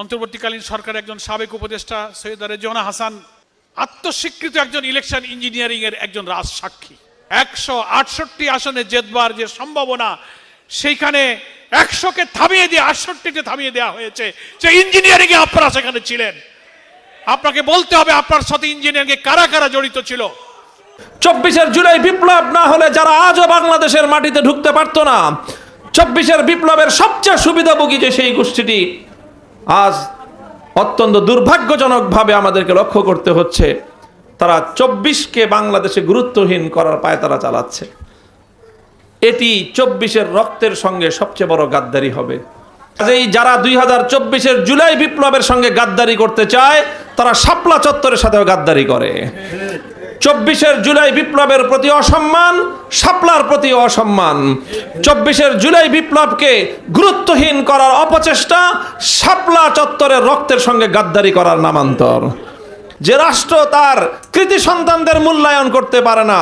অন্তর্বর্তীকালীন সরকারের একজন সাবেক উপদেষ্টা সৈয়দা রেজওয়ানা হাসান আত্মস্বীকৃত একজন ইলেকশন ইঞ্জিনিয়ারিং এর একজন রাজসাক্ষী। 168 আসনে জেতবার যে সম্ভাবনা, সেইখানে 100কে থামিয়ে দিয়ে 68তে থামিয়ে দেওয়া হয়েছে। যে ইঞ্জিনিয়ারিং এ আপনারা সেখানে ছিলেন, আপনাকে বলতে হবে আপনার সাথে ইঞ্জিনিয়ারিং এ কারা কারা জড়িত ছিল। 24 জুলাই বিপ্লব না হলে যারা আজও বাংলাদেশের মাটিতে ঢুকতে পারতো না, 24 বিপ্লবের সবচেয়ে সুবিধাভোগী যে সেই গোষ্ঠীটি আজ অত্যন্ত দুর্ভাগ্যজনকভাবে আমাদেরকে লক্ষ্য করতে হচ্ছে, তারা 24কে বাংলাদেশে গুরুত্বহীন করার পায়তারা চালাচ্ছে। এটি 24 রক্তের সঙ্গে সবচেয়ে বড় গাদ্দারি হবে। এই যারা 2024 জুলাই বিপ্লবের সঙ্গে গাদ্দারি করতে চায়, তারা শাপলা চত্বরের সাথেও গাদ্দারি করে। 24 জুলাই বিপ্লবের প্রতি অসম্মান, শাপলার প্রতি অসম্মান। 24 জুলাই বিপ্লবকে গুরুত্বহীন করার অপচেষ্টা শাপলা চত্বরের রক্তের সঙ্গে গাদ্দারি করার নামান্তর। যে রাষ্ট্র তার কৃতি সন্তানদের মূল্যায়ন করতে পারে না,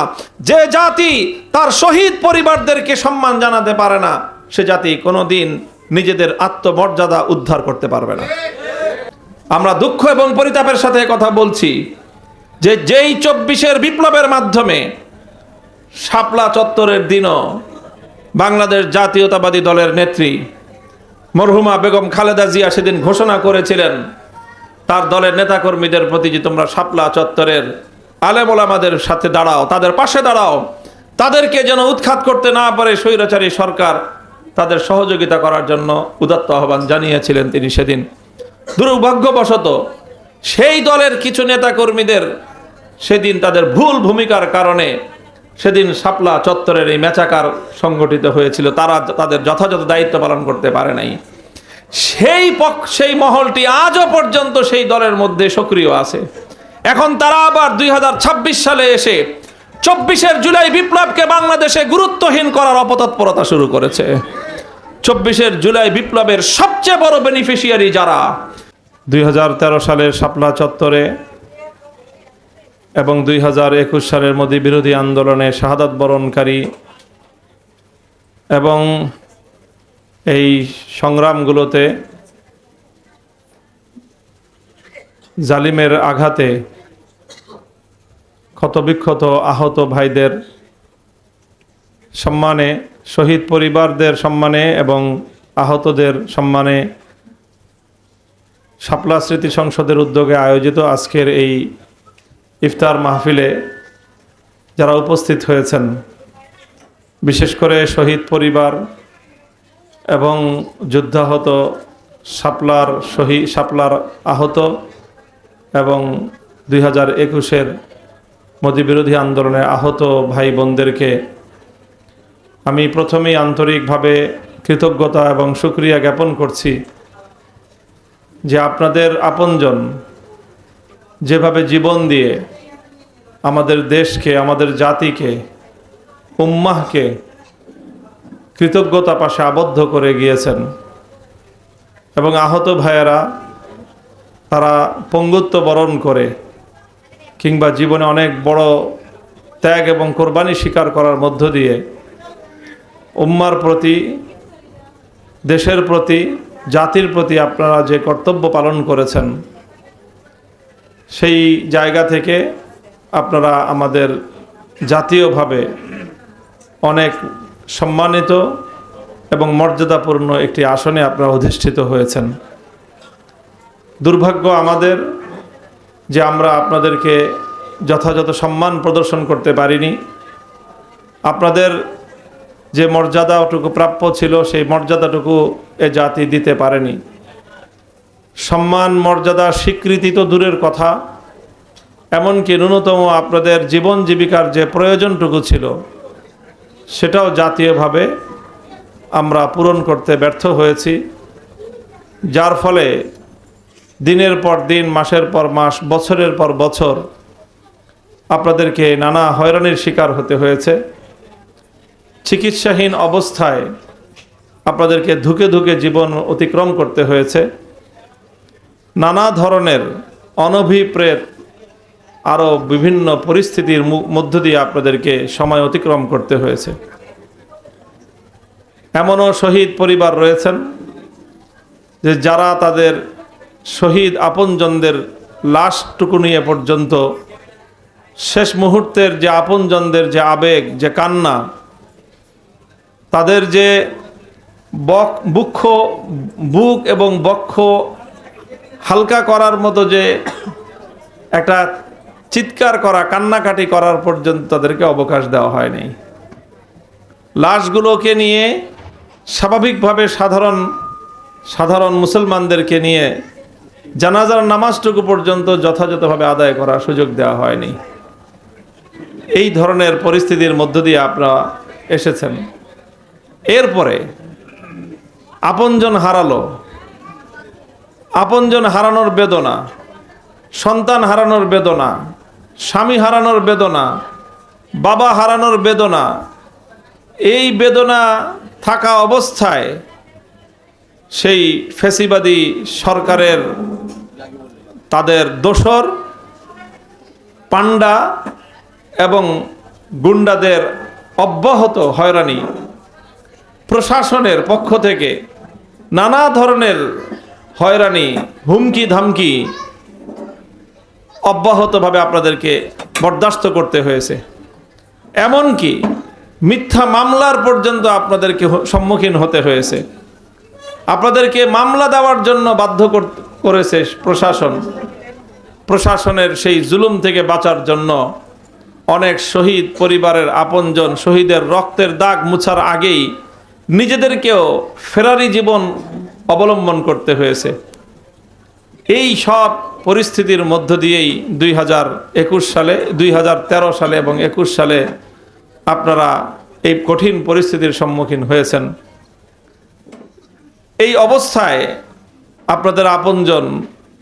যে জাতি তার শহীদ পরিবারদেরকে সম্মান জানাতে পারে না, সে জাতি কোনোদিন নিজেদের আত্মমর্যাদা উদ্ধার করতে পারবে না। আমরা দুঃখ এবং পরিতাপের সাথে কথা বলছি যে যেই 24 বিপ্লবের মাধ্যমে শাপলা চত্বরের দিনও বাংলাদেশ জাতীয়তাবাদী দলের নেত্রী মরহুমা বেগম খালেদা জিয়া সেদিন ঘোষণা করেছিলেন তার দলের নেতাকর্মীদের প্রতি যে তোমরা শাপলা চত্বরের আলেম ওলামাদের সাথে দাঁড়াও, তাদের পাশে দাঁড়াও, তাদেরকে যেন উৎখাত করতে না পারে স্বৈরাচারী সরকার, তাদের সহযোগিতা করার জন্য উদাত্ত আহ্বান জানিয়েছিলেন তিনি সেদিন। দুর্ভাগ্যবশত সেই দলের কিছু নেতাকর্মীদের সেদিন তাদের ভুল ভূমিকার কারণে সেদিন শাপলা চত্বরের এই মেচাকার সংগঠিত হয়েছিল, তারা তাদের যথাযথ দায়িত্ব পালন করতে পারে নাই। সেই মহলটি আজও পর্যন্ত সেই দলের মধ্যে সক্রিয় আছে। এখন তারা আবার 2026 সালে এসে 24 জুলাই বিপ্লবকে বাংলাদেশে গুরুত্বহীন করার অপতৎপরতা শুরু করেছে। 24 জুলাই বিপ্লবের সবচেয়ে বড় বেনিফিশিয়ারি যারা 2013 সালের শাপলা চত্বরে এবং 2021 সালের মোদি বিরোধী আন্দোলনে শাহাদাত বরণকারী এবং এই সংগ্রামগুলোতে জালিমের আঘাতে ক্ষতবিক্ষত আহত ভাইদের সম্মানে, শহীদ পরিবারদের সম্মানে এবং আহতদের সম্মানে শাপলা স্মৃতি সংসদের উদ্যোগে আয়োজিত আজকের এই ইফতার মাহফিলে যারা উপস্থিত হয়েছেন, বিশেষ করে শহীদ পরিবার এবং যুদ্ধাহত শাপলার আহত এবং 2021 মোদি বিরোধী আন্দোলনে আহত ভাই বোনদেরকে আমি প্রথমেই আন্তরিকভাবে কৃতজ্ঞতা এবং শুকরিয়া জ্ঞাপন করছি যে আপনাদের আপনজন যেভাবে জীবন দিয়ে আমাদের দেশকে, আমাদের জাতিকে, উম্মাহকে কৃতজ্ঞতা পাশে আবদ্ধ করে গিয়েছেন এবং আহত ভাইয়েরা তারা পঙ্গুত্ব বরণ করে কিংবা জীবনে অনেক বড় ত্যাগ এবং কোরবানি স্বীকার করার মধ্য দিয়ে উম্মার প্রতি, দেশের প্রতি, জাতির প্রতি আপনারা যে কর্তব্য পালন করেছেন, সেই জায়গা থেকে আপনারা আমাদের জাতীয়ভাবে অনেক সম্মানিত এবং মর্যাদাপূর্ণ একটি আসনে আপনারা অধিষ্ঠিত হয়েছেন। দুর্ভাগ্য আমাদের যে আমরা আপনাদেরকে যথাযথ সম্মান প্রদর্শন করতে পারিনি। আপনাদের যে মর্যাদাটুকু প্রাপ্য ছিল সেই মর্যাদাটুকু এ জাতি দিতে পারেনি। সম্মান, মর্যাদা, স্বীকৃতি তো দূরের কথা, এমনকি ন্যূনতম আপনাদের জীবন জীবিকার যে প্রয়োজনটুকু ছিল সেটাও জাতীয়ভাবে আমরা পূরণ করতে ব্যর্থ হয়েছি, যার ফলে দিনের পর দিন, মাসের পর মাস, বছরের পর বছর আপনাদেরকে নানা হয়রানির শিকার হতে হয়েছে। চিকিৎসাহীন অবস্থায় আপনাদেরকে ধুকে ধুকে জীবন অতিক্রম করতে হয়েছে। নানা ধরনের অনভিপ্রেত আরও বিভিন্ন পরিস্থিতির মধ্য দিয়ে আপনাদেরকে সময় অতিক্রম করতে হয়েছে। এমনও শহীদ পরিবার রয়েছেন যে যারা তাদের শহীদ আপনজনদের লাশটুকু নিয়ে পর্যন্ত শেষ মুহূর্তের যে আপনজনদের যে আবেগ, যে কান্না, তাদের যে বুক এবং বক্ষ হালকা করার মতো যে একটা চিৎকার করা, কান্নাকাটি করার পর্যন্ত তাদেরকে অবকাশ দেওয়া হয়নি। লাশগুলোকে নিয়ে স্বাভাবিকভাবে সাধারণ মুসলমানদেরকে নিয়ে জানাজার নামাজটুকু পর্যন্ত যথাযথভাবে আদায় করার সুযোগ দেওয়া হয়নি। এই ধরনের পরিস্থিতির মধ্য দিয়ে আপনারা এসেছেন। এরপরে আপনজন হারালো, আপনজন হারানোর বেদনা, সন্তান হারানোর বেদনা, স্বামী হারানোর বেদনা, বাবা হারানোর বেদনা, এই বেদনা থাকা অবস্থায় সেই ফ্যাসিবাদী সরকারের তাদের দোসর, পান্ডা এবং গুন্ডাদের অব্যাহত হয়রানি, প্রশাসনের পক্ষ থেকে নানা ধরনের হয়রানি, হুমকি ধামকি অব্যাহতভাবে আপনাদেরকে বরদাস্ত করতে হয়েছে। এমনকি মিথ্যা মামলার পর্যন্ত আপনাদেরকে সম্মুখীন হতে হয়েছে। আপনাদেরকে মামলা দেওয়ার জন্য বাধ্য করেছে প্রশাসনের সেই জুলুম থেকে বাঁচার জন্য অনেক শহীদ পরিবারের আপনজন শহীদের রক্তের দাগ মুছার আগেই নিজেদেরকেও ফেরারি জীবন অবলম্বন করতে হয়েছে। এই সব পরিস্থিতির মধ্য দিয়েই 2021 সালে, 2013 সালে এবং 21 সালে আপনারা এই কঠিন পরিস্থিতির সম্মুখীন হয়েছেন। এই অবস্থায় আপনাদের আপনজন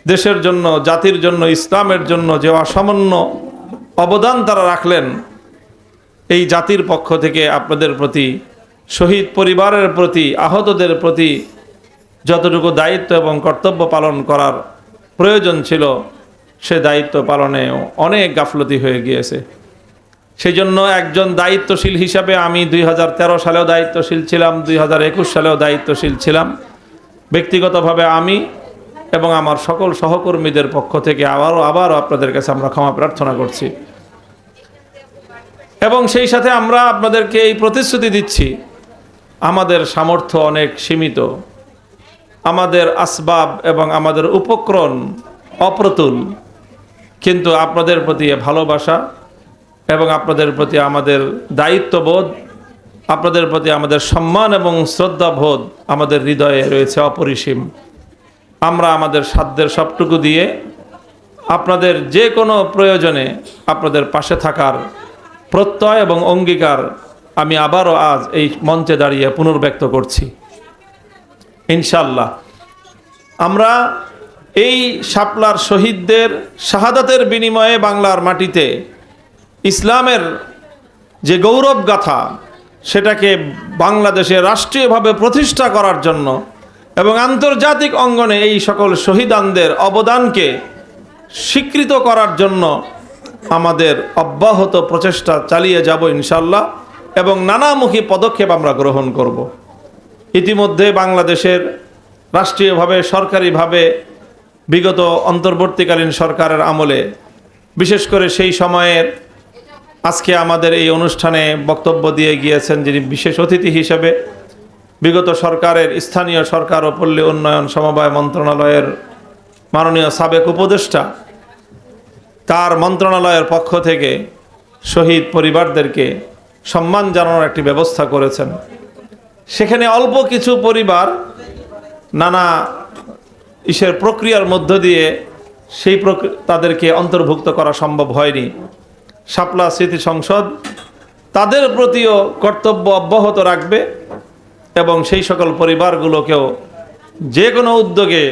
দেশের জন্য, জাতির জন্য, ইসলামের জন্য যে অসামান্য অবদান তারা রাখলেন, এই জাতির পক্ষ থেকে আপনাদের প্রতি, শহীদ পরিবারের প্রতি, আহতদের প্রতি যতটুকু দায়িত্ব এবং কর্তব্য পালন করার প্রয়োজন ছিল, সে দায়িত্ব পালনে অনেক গাফলতি হয়ে গিয়েছে। সেই জন্য একজন দায়িত্বশীল হিসাবে আমি 2013 সালেও দায়িত্বশীল ছিলাম, 2021 সালেও দায়িত্বশীল ছিলাম। ব্যক্তিগতভাবে আমি এবং আমার সকল সহকর্মীদের পক্ষ থেকে আবারও আপনাদের কাছে আমরা ক্ষমা প্রার্থনা করছি। এবং সেই সাথে আমরা আপনাদেরকে এই প্রতিশ্রুতি দিচ্ছি, আমাদের সামর্থ্য অনেক সীমিত, আমাদের আসবাব এবং আমাদের উপকরণ অপ্রতুল, কিন্তু আপনাদের প্রতি ভালোবাসা এবং আপনাদের প্রতি আমাদের দায়িত্ববোধ, আপনাদের প্রতি আমাদের সম্মান এবং শ্রদ্ধাবোধ আমাদের হৃদয়ে রয়েছে অপরিসীম। আমরা আমাদের সাধ্যের সবটুকু দিয়ে আপনাদের যে কোনো প্রয়োজনে আপনাদের পাশে থাকার প্রত্যয় এবং অঙ্গীকার আমি আবারও আজ এই মঞ্চে দাঁড়িয়ে পুনর্ব্যক্ত করছি। ইনশাআল্লাহ আমরা এই শাপলার শহীদদের শাহাদাতের বিনিময়ে বাংলার মাটিতে ইসলামের যে গৌরব গাথা, সেটাকে বাংলাদেশে রাষ্ট্রীয়ভাবে প্রতিষ্ঠা করার জন্য এবং আন্তর্জাতিক অঙ্গনে এই সকল শহীদানদের অবদানকে স্বীকৃত করার জন্য আমাদের অব্যাহত প্রচেষ্টা চালিয়ে যাব ইনশাআল্লাহ, এবং নানামুখী পদক্ষেপ আমরা গ্রহণ করব। ইতিমধ্যে বাংলাদেশের রাষ্ট্রীয়ভাবে, সরকারিভাবে বিগত অন্তর্বর্তীকালীন সরকারের আমলে, বিশেষ করে সেই সময়ের আজকে আমাদের এই অনুষ্ঠানে বক্তব্য দিয়ে গিয়েছেন যিনি বিশেষ অতিথি হিসেবে, বিগত সরকারের স্থানীয় সরকার ও পল্লী উন্নয়ন সমবায় মন্ত্রণালয়ের মাননীয় সাবেক উপদেষ্টা, তার মন্ত্রণালয়ের পক্ষ থেকে শহীদ পরিবারদেরকে সম্মান জানানোর একটি ব্যবস্থা করেছেন। সেখানে অল্প কিছু পরিবার নানা প্রক্রিয়ার মধ্য দিয়ে তাদেরকে অন্তর্ভুক্ত করা সম্ভব হয়নি। শাপলা স্মৃতি সংসদ তাদের প্রতিও কর্তব্য অব্যাহত রাখবে এবং সেই সকল পরিবারগুলোকেও যে কোনো উদ্যোগে,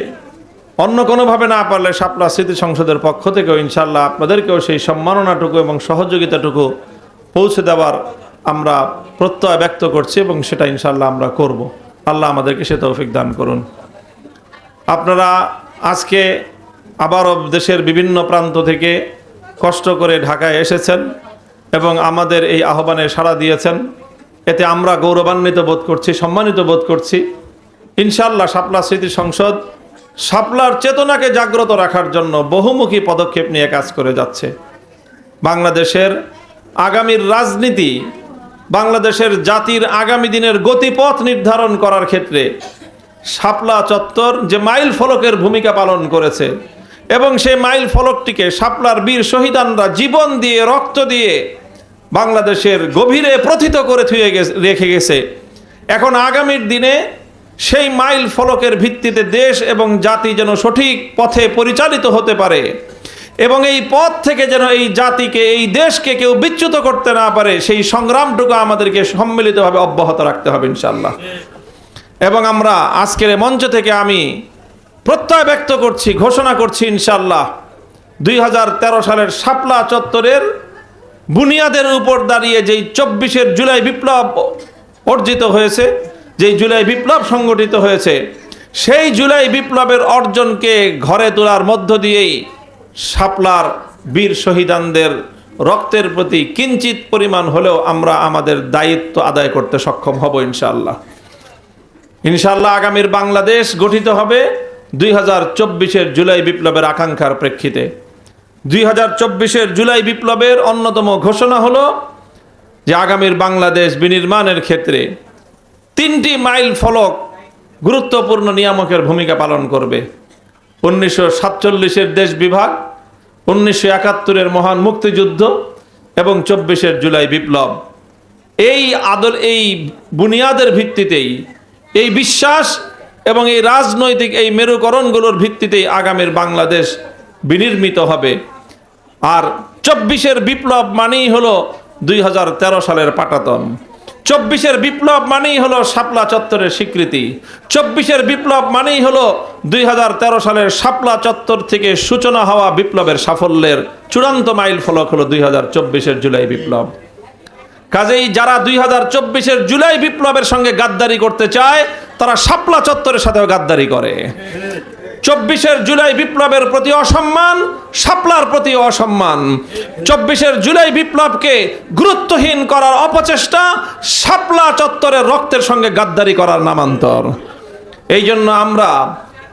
অন্য কোনোভাবে না পারলে শাপলা স্মৃতি সংসদের পক্ষ থেকেও ইনশাআল্লাহ আপনাদেরকেও সেই সম্মাননাটুকু এবং সহযোগিতাটুকু পৌঁছে দেওয়ার আমরা প্রত্যয় ব্যক্ত করছি এবং সেটা ইনশাআল্লাহ আমরা করব। আল্লাহ আমাদেরকে সে তৌফিক দান করুন। আপনারা আজকে আবারও দেশের বিভিন্ন প্রান্ত থেকে কষ্ট করে ঢাকায় এসেছেন এবং আমাদের এই আহ্বানে সাড়া দিয়েছেন, এতে আমরা গৌরবান্বিত বোধ করছি, সম্মানিত বোধ করছি। ইনশাআল্লাহ শাপলা স্মৃতি সংসদ শাপলার চেতনাকে জাগ্রত রাখার জন্য বহুমুখী পদক্ষেপ নিয়ে কাজ করে যাচ্ছে। বাংলাদেশের আগামীর রাজনীতি, বাংলাদেশের জাতির আগামী দিনের গতিপথ নির্ধারণ করার ক্ষেত্রে শাপলা চত্বর যে মাইল ফলকের ভূমিকা পালন করেছে এবং সেই মাইল ফলকটিকে শাপলার বীর শহীদানরা জীবন দিয়ে, রক্ত দিয়ে বাংলাদেশের গভীরে প্রথিত করে রেখে গেছে। এখন আগামীর দিনে সেই মাইল ফলকের ভিত্তিতে দেশ এবং জাতি যেন সঠিক পথে পরিচালিত হতে পারে এবং এই পথ থেকে যেন এই জাতিকে, এই দেশকে কেউ বিচ্যুত করতে না পারে, সেই সংগ্রামটুকু আমাদেরকে সম্মিলিতভাবে অব্যাহত রাখতে হবে ইনশাআল্লাহ। এবং আমরা আজকের মঞ্চ থেকে আমি প্রত্যয় ব্যক্ত করছি, ঘোষণা করছি ইনশাআল্লাহ 2013 সালের শাপলা চত্বরের বুনিয়াদের উপর দাঁড়িয়ে যেই 24 জুলাই বিপ্লব অর্জিত হয়েছে, যেই জুলাই বিপ্লব সংগঠিত হয়েছে, সেই জুলাই বিপ্লবের অর্জনকে ঘরে তোলার মধ্য দিয়েই শাপলার বীর শহীদানদের রক্তের প্রতি কিঞ্চিত পরিমাণ হলেও আমরা আমাদের দায়িত্ব আদায় করতে সক্ষম হব ইনশাআল্লাহ। ইনশাআল্লাহ আগামীর বাংলাদেশ গঠিত হবে 2024 জুলাই বিপ্লবের আকাঙ্ক্ষার প্রেক্ষিতে। 2024 জুলাই বিপ্লবের অন্যতম ঘোষণা হলো যে আগামীর বাংলাদেশ বিনির্মাণের ক্ষেত্রে 3টি মাইল ফলক গুরুত্বপূর্ণ নিয়ামকের ভূমিকা পালন করবে। 1947 দেশ বিভাগ, 1971 মহান মুক্তিযুদ্ধ এবং 24 জুলাই বিপ্লব। এই বুনিয়াদের ভিত্তিতেই, এই বিশ্বাস এবং এই রাজনৈতিক এই মেরুকরণগুলোর ভিত্তিতেই আগামীর বাংলাদেশ বিনির্মিত হবে। আর 24 বিপ্লব মানেই হলো 2013 সালের পাটাতন। 24 বিপ্লব মানেই হলো শাপলা চত্বরের স্বীকৃতি। 24 বিপ্লব মানেই হলো 2013 সালের শাপলা চত্বর থেকে সূচনা হওয়া বিপ্লবের সাফল্যের চূড়ান্ত মাইল ফলক হলো 2024 জুলাই বিপ্লব। কাজেই যারা 2024 জুলাই বিপ্লবের সঙ্গে গাদ্দারি করতে চায় তারা শাপলা চত্বরের সাথেও গাদ্দারি করে। 24 জুলাই বিপ্লবের প্রতি অসম্মান, শাপলার প্রতি অসম্মান। 24 জুলাই বিপ্লবকে গুরুত্বহীন করার অপচেষ্টা শাপলা চত্বরের রক্তের সঙ্গে গাদ্দারি করার নামান্তর। এই জন্য আমরা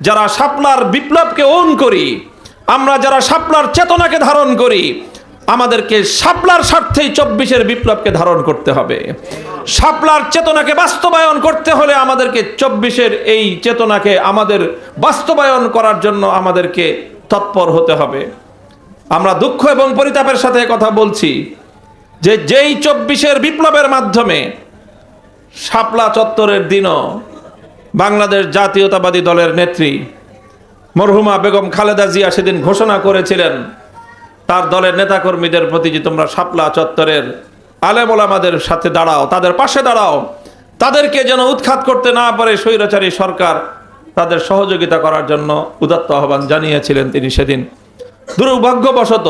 যারা শাপলার বিপ্লবকে ওন করি, আমরা যারা শাপলার চেতনাকে ধারণ করি, আমাদেরকে শাপলার স্বার্থেই 24 বিপ্লবকে ধারণ করতে হবে। শাপলার চেতনাকে বাস্তবায়ন করতে হলে আমাদেরকে 24 এই চেতনাকে আমাদের বাস্তবায়ন করার জন্য আমাদেরকে তৎপর হতে হবে। আমরা দুঃখ এবং পরিতাপের সাথে কথা বলছি যে যেই 24 বিপ্লবের মাধ্যমে শাপলা চত্বরের দিনও বাংলাদেশ জাতীয়তাবাদী দলের নেত্রী মরহুমা বেগম খালেদা জিয়া সেদিন ঘোষণা করেছিলেন তার দলের নেতাকর্মীদের প্রতি যে তোমরা শাপলা চত্বরের আলেম ওলামাদের সাথে দাঁড়াও, তাদের পাশে দাঁড়াও, তাদেরকে যেন উৎখাত করতে না পারে স্বৈরাচারী সরকার, তাদের সহযোগিতা করার জন্য উদাত্ত আহ্বান জানিয়েছিলেন তিনি সেদিন। দুর্ভাগ্যবশত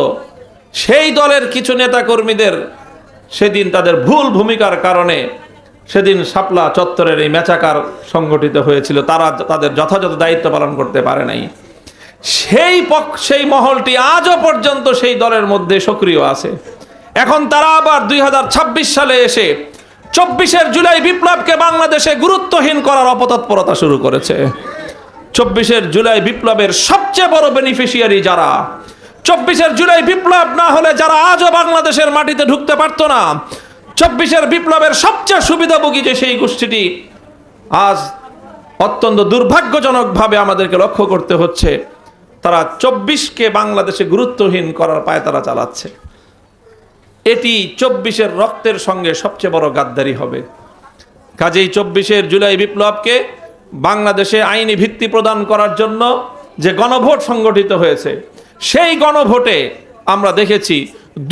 সেই দলের কিছু নেতাকর্মীদের সেদিন তাদের ভুল ভূমিকার কারণে সেদিন শাপলা চত্বরের এই মেচাকার সংগঠিত হয়েছিল, তারা তাদের যথাযথ দায়িত্ব পালন করতে পারে নাই। সেই মহলটি আজও পর্যন্ত সেই দলের মধ্যে সক্রিয় আছে। এখন তারা আবার 2026 সালে এসে 24 জুলাই বিপ্লবকে বাংলাদেশে গুরুত্বহীন করার অপতৎপরতা শুরু করেছে। 24 জুলাই বিপ্লবের সবচেয়ে বড় বেনিফিশিয়ারি যারা, 24 জুলাই বিপ্লব না হলে যারা আজও বাংলাদেশের মাটিতে ঢুকতে পারতো না, 24 বিপ্লবের সবচেয়ে সুবিধাভোগী যে সেই গোষ্ঠীটি আজ অত্যন্ত দুর্ভাগ্যজনকভাবে আমাদেরকে লক্ষ্য করতে হচ্ছে, তারা 24কে বাংলাদেশে গুরুত্বহীন করার পায়ে তারা চালাচ্ছে। এটি 24 রক্তের সঙ্গে সবচেয়ে বড় গাদ্দারি হবে। কাজেই 24 জুলাই বিপ্লবকে বাংলাদেশে আইনি ভিত্তি প্রদান করার জন্য যে গণভোট সংগঠিত হয়েছে, সেই গণভোটে আমরা দেখেছি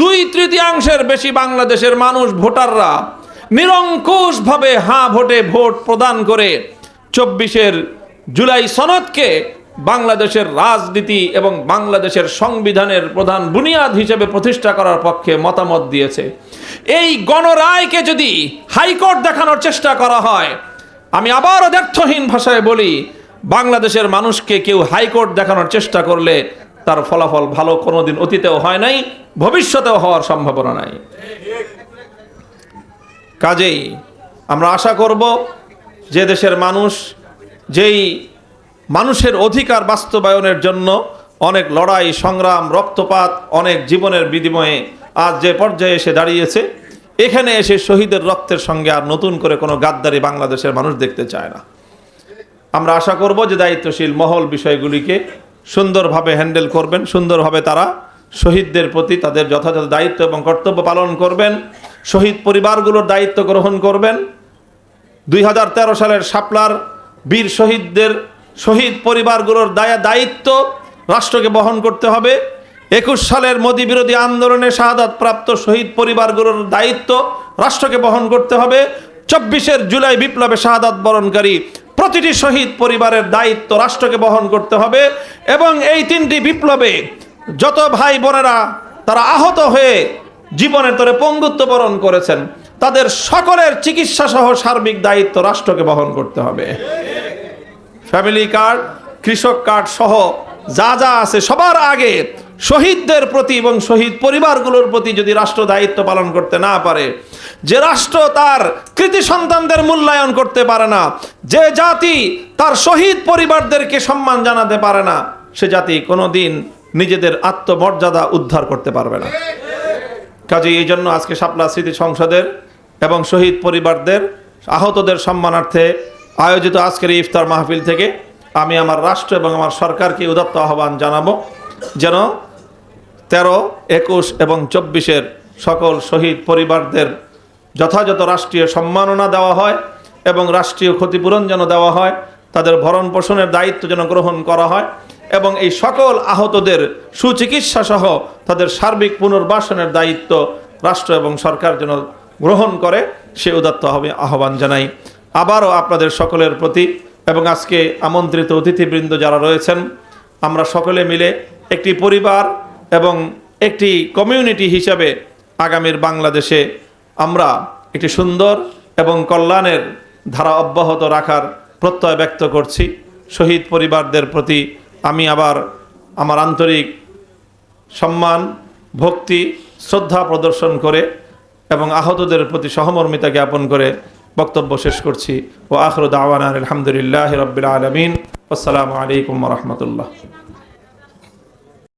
2/3 বেশি বাংলাদেশের মানুষ, ভোটাররা নিরঙ্কুশভাবে হাঁ ভোটে ভোট প্রদান করে 24 জুলাই সনদকে বাংলাদেশের রাজনীতি এবং বাংলাদেশের সংবিধানের প্রধান বুনিয়াদ হিসেবে প্রতিষ্ঠা করার পক্ষে মতামত দিয়েছে। এই গণরায়কে যদি হাইকোর্ট দেখানোর চেষ্টা করা হয়, আমি আবারও দ্ব্যর্থহীন ভাষায় বলি, বাংলাদেশের মানুষকে কেউ হাইকোর্ট দেখানোর চেষ্টা করলে তার ফলাফল ভালো কোনোদিন অতীতেও হয় নাই, ভবিষ্যতেও হওয়ার সম্ভাবনা নাই। কাজেই আমরা আশা করব যে দেশের মানুষ যেই মানুষের অধিকার বাস্তবায়নের জন্য অনেক লড়াই সংগ্রাম রক্তপাত অনেক জীবনের বিনিময়ে আজ যে পর্যায়ে এসে দাঁড়িয়েছে, এখানে এসে শহীদের রক্তের সঙ্গে আর নতুন করে কোনো গাদ্দারি বাংলাদেশের মানুষ দেখতে চায় না। আমরা আশা করব যে দায়িত্বশীল মহল বিষয়গুলিকে সুন্দরভাবে হ্যান্ডেল করবেন, সুন্দরভাবে তারা শহীদদের প্রতি তাদের যথাযথ দায়িত্ব এবং কর্তব্য পালন করবেন, শহীদ পরিবারগুলোর দায়িত্ব গ্রহণ করবেন। 2013 সালের শাপলার বীর শহীদদের শহীদ পরিবারগুলোর দায়িত্ব রাষ্ট্রকে বহন করতে হবে। 21 সালের মোদি বিরোধী আন্দোলনে শাহাদাতপ্রাপ্ত শহীদ পরিবারগুলোর দায়িত্ব রাষ্ট্রকে বহন করতে হবে। 24 জুলাই বিপ্লবে শাহাদাত বরণকারী প্রতিটি শহীদ পরিবারের দায়িত্ব রাষ্ট্রকে বহন করতে হবে। এবং এই 3টি বিপ্লবে যত ভাই বোনেরা তারা আহত হয়ে জীবনের তরে পঙ্গুত্ব বরণ করেছেন, তাদের সকলের চিকিৎসা সহ সার্বিক দায়িত্ব রাষ্ট্রকে বহন করতে হবে। ফ্যামিলি কার্ড, কৃষক কার্ড সহ যা যা আছে সবার আগে শহীদদের প্রতি এবং শহীদ পরিবারগুলোর প্রতি যদি রাষ্ট্র দায়িত্ব পালন করতে না পারে, যে রাষ্ট্র তার কৃতি সন্তানদের মূল্যায়ন করতে পারে না, যে জাতি তার শহীদ পরিবারদেরকে সম্মান জানাতে পারে না, সে জাতি কোনোদিন নিজেদের আত্মমর্যাদা উদ্ধার করতে পারবে না। কাজেই এই জন্য আজকে শাপলা স্মৃতি সংসদের এবং শহীদ পরিবারদের আহতদের সম্মানার্থে আয়োজিত আজকের এই ইফতার মাহফিল থেকে আমি আমার রাষ্ট্র এবং আমার সরকারকে উদাত্ত আহ্বান জানাবো যেন 13, 21 এবং 24 সকল শহীদ পরিবারদের যথাযথ রাষ্ট্রীয় সম্মাননা দেওয়া হয় এবং রাষ্ট্রীয় ক্ষতিপূরণ যেন দেওয়া হয়, তাদের ভরণ পোষণের দায়িত্ব যেন গ্রহণ করা হয় এবং এই সকল আহতদের সুচিকিৎসা সহ তাদের সার্বিক পুনর্বাসনের দায়িত্ব রাষ্ট্র এবং সরকার যেন গ্রহণ করে, সে উদাত্ত আহ্বান জানাই। আবারও আপনাদের সকলের প্রতি এবং আজকে আমন্ত্রিত অতিথিবৃন্দ যারা রয়েছেন, আমরা সকলে মিলে একটি পরিবার এবং একটি কমিউনিটি হিসাবে আগামীর বাংলাদেশে আমরা একটি সুন্দর এবং কল্যাণের ধারা অব্যাহত রাখার প্রত্যয় ব্যক্ত করছি। শহীদ পরিবারদের প্রতি আমি আবার আমার আন্তরিক সম্মান, ভক্তি, শ্রদ্ধা প্রদর্শন করে এবং আহতদের প্রতি সহমর্মিতা জ্ঞাপন করে বক্তব্য শেষ করছি। ও আখিরু দাওয়ানা আলহামদুলিল্লাহি রাব্বিল আলামিন। আসসালামু আলাইকুম ওয়া রাহমাতুল্লাহ।